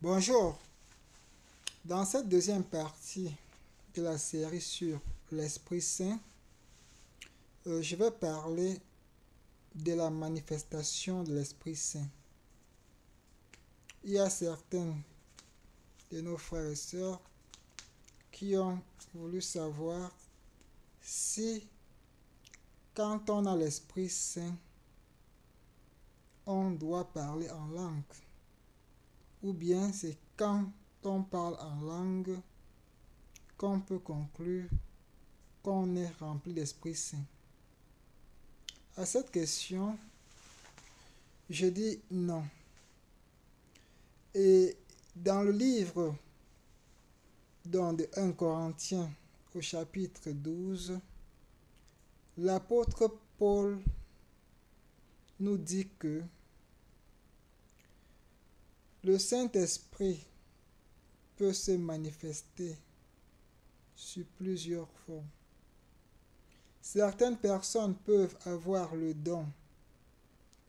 Bonjour, dans cette deuxième partie de la série sur l'Esprit Saint, je vais parler de la manifestation de l'Esprit Saint. Il y a certains de nos frères et sœurs qui ont voulu savoir si quand on a l'Esprit Saint, on doit parler en langue, ou bien c'est quand on parle en langue qu'on peut conclure qu'on est rempli d'Esprit Saint. À cette question, je dis non. Et dans le livre de 1 Corinthiens au chapitre 12, l'apôtre Paul nous dit que le Saint-Esprit peut se manifester sous plusieurs formes. Certaines personnes peuvent avoir le don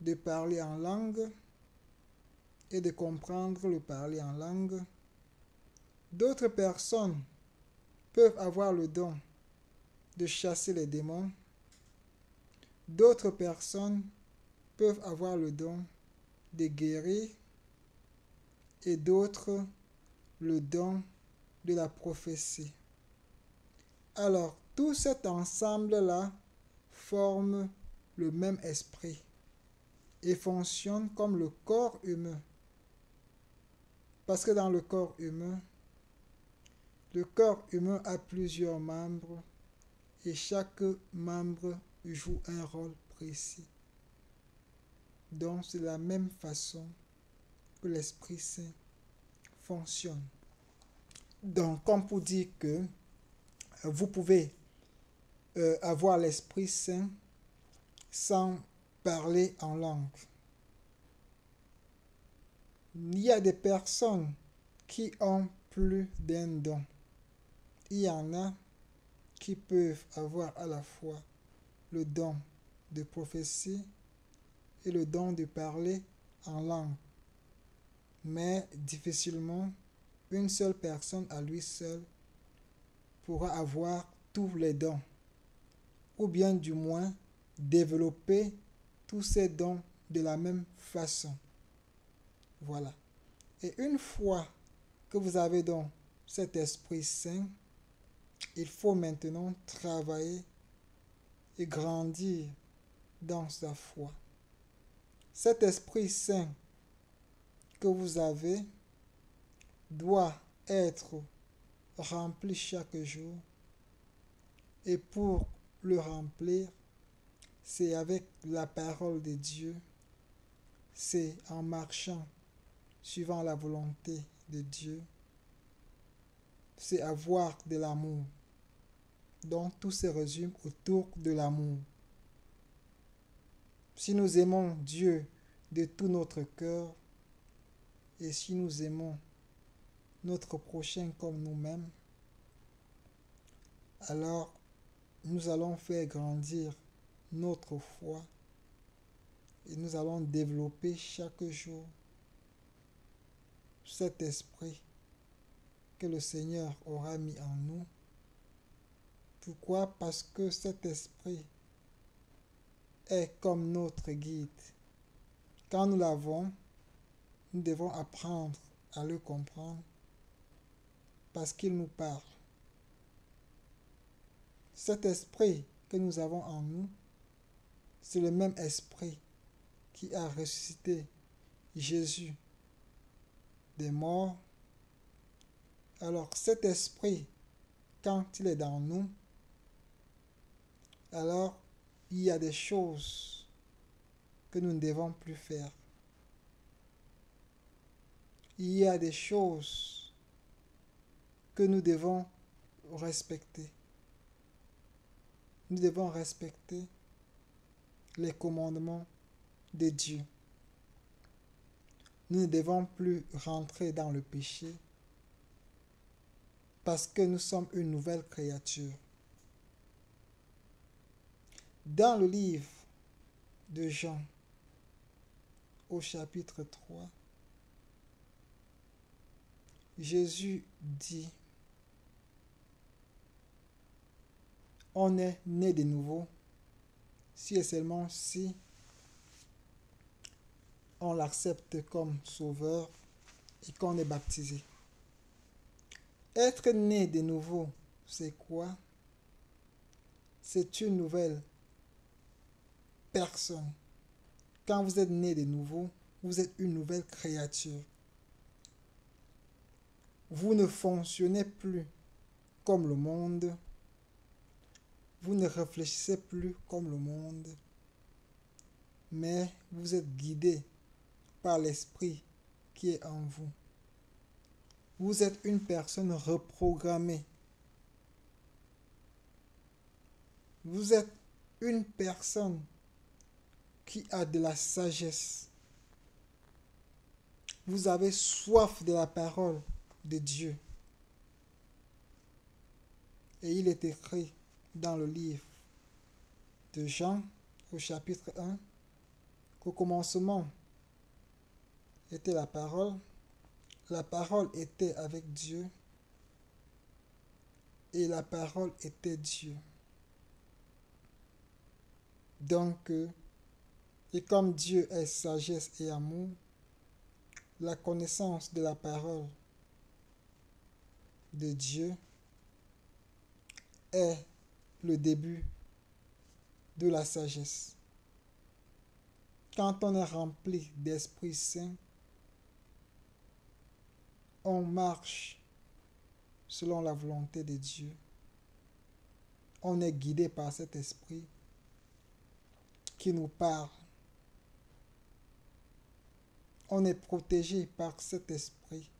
de parler en langue et de comprendre le parler en langue. D'autres personnes peuvent avoir le don de chasser les démons. D'autres personnes peuvent avoir le don de guérir et d'autres le don de la prophétie. Alors, tout cet ensemble-là forme le même esprit et fonctionne comme le corps humain. Parce que dans le corps humain a plusieurs membres et chaque membre joue un rôle précis. Donc, c'est la même façon que l'Esprit Saint fonctionne. Donc, comme pour dire que vous pouvez avoir l'Esprit Saint sans parler en langue. Il y a des personnes qui ont plus d'un don. Il y en a qui peuvent avoir à la fois le don de prophétie et le don de parler en langue. Mais difficilement, une seule personne à lui seul pourra avoir tous les dons, ou bien du moins développer tous ces dons de la même façon. Voilà. Et une fois que vous avez donc cet Esprit Saint, il faut maintenant travailler et grandir dans sa foi. Cet Esprit Saint que vous avez doit être rempli chaque jour. Et pour le remplir, c'est avec la parole de Dieu, c'est en marchant suivant la volonté de Dieu, c'est avoir de l'amour. Donc tout se résume autour de l'amour. Si nous aimons Dieu de tout notre cœur et si nous aimons notre prochain comme nous-mêmes, alors nous allons faire grandir notre foi et nous allons développer chaque jour cet esprit que le Seigneur aura mis en nous. Pourquoi? Parce que cet esprit est comme notre guide. Quand nous l'avons, nous devons apprendre à le comprendre parce qu'il nous parle. Cet esprit que nous avons en nous, c'est le même esprit qui a ressuscité Jésus des morts. Alors cet esprit, quand il est dans nous, alors il y a des choses que nous ne devons plus faire. Il y a des choses que nous devons respecter. Nous devons respecter les commandements de Dieu. Nous ne devons plus rentrer dans le péché parce que nous sommes une nouvelle créature. Dans le livre de Jean, au chapitre 3, Jésus dit, on est né de nouveau si et seulement si on l'accepte comme sauveur et qu'on est baptisé. Être né de nouveau, c'est quoi? C'est une nouvelle personne. Quand vous êtes né de nouveau, vous êtes une nouvelle créature. Vous ne fonctionnez plus comme le monde. Vous ne réfléchissez plus comme le monde. Mais vous êtes guidé par l'esprit qui est en vous. Vous êtes une personne reprogrammée. Vous êtes une personne qui a de la sagesse. Vous avez soif de la parole de Dieu. Et il est écrit dans le livre de Jean, au chapitre 1, qu'au commencement était la parole était avec Dieu, et la parole était Dieu. Donc, et comme Dieu est sagesse et amour, la connaissance de la parole de Dieu est le début de la sagesse. Quand on est rempli d'Esprit Saint, on marche selon la volonté de Dieu. On est guidé par cet esprit qui nous parle. On est protégé par cet esprit.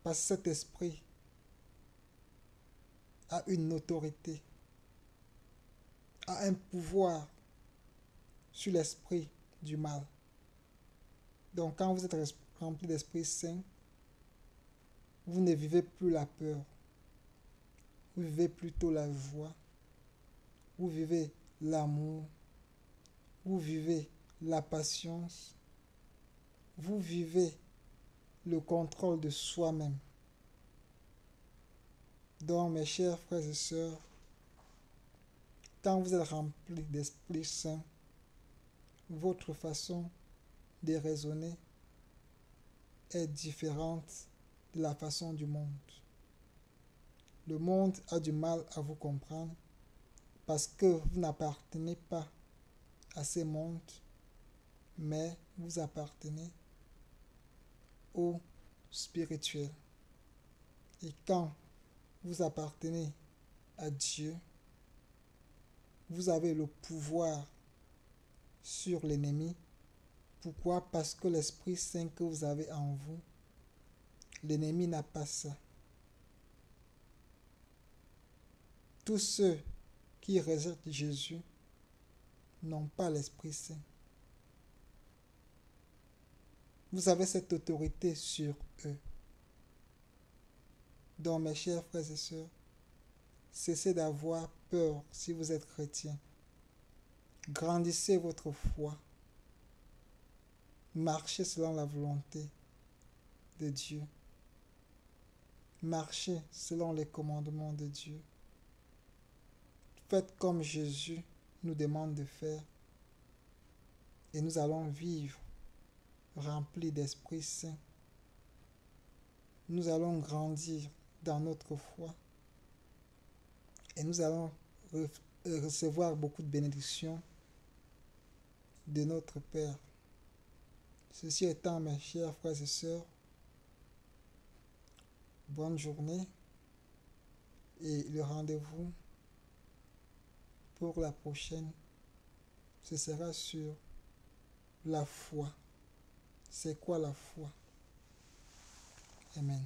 Parce que cet esprit a une autorité, a un pouvoir sur l'esprit du mal. Donc quand vous êtes rempli d'Esprit Saint, vous ne vivez plus la peur. Vous vivez plutôt la joie. Vous vivez l'amour. Vous vivez la patience. Vous vivez le contrôle de soi-même. Donc, mes chers frères et sœurs, quand vous êtes remplis d'Esprit Saint, votre façon de raisonner est différente de la façon du monde. Le monde a du mal à vous comprendre parce que vous n'appartenez pas à ce monde, mais vous appartenez au spirituel. Et quand vous appartenez à Dieu, vous avez le pouvoir sur l'ennemi. Pourquoi? Parce que l'Esprit Saint que vous avez en vous, l'ennemi n'a pas ça. Tous ceux qui rejettent Jésus n'ont pas l'Esprit Saint. Vous avez cette autorité sur eux. Donc, mes chers frères et sœurs, cessez d'avoir peur si vous êtes chrétien. Grandissez votre foi. Marchez selon la volonté de Dieu. Marchez selon les commandements de Dieu. Faites comme Jésus nous demande de faire. Et nous allons vivre remplis d'Esprit Saint. Nous allons grandir dans notre foi. Et nous allons recevoir beaucoup de bénédictions de notre Père. Ceci étant, mes chers frères et sœurs, bonne journée et le rendez-vous pour la prochaine, ce sera sur la foi. C'est quoi la foi? Amen.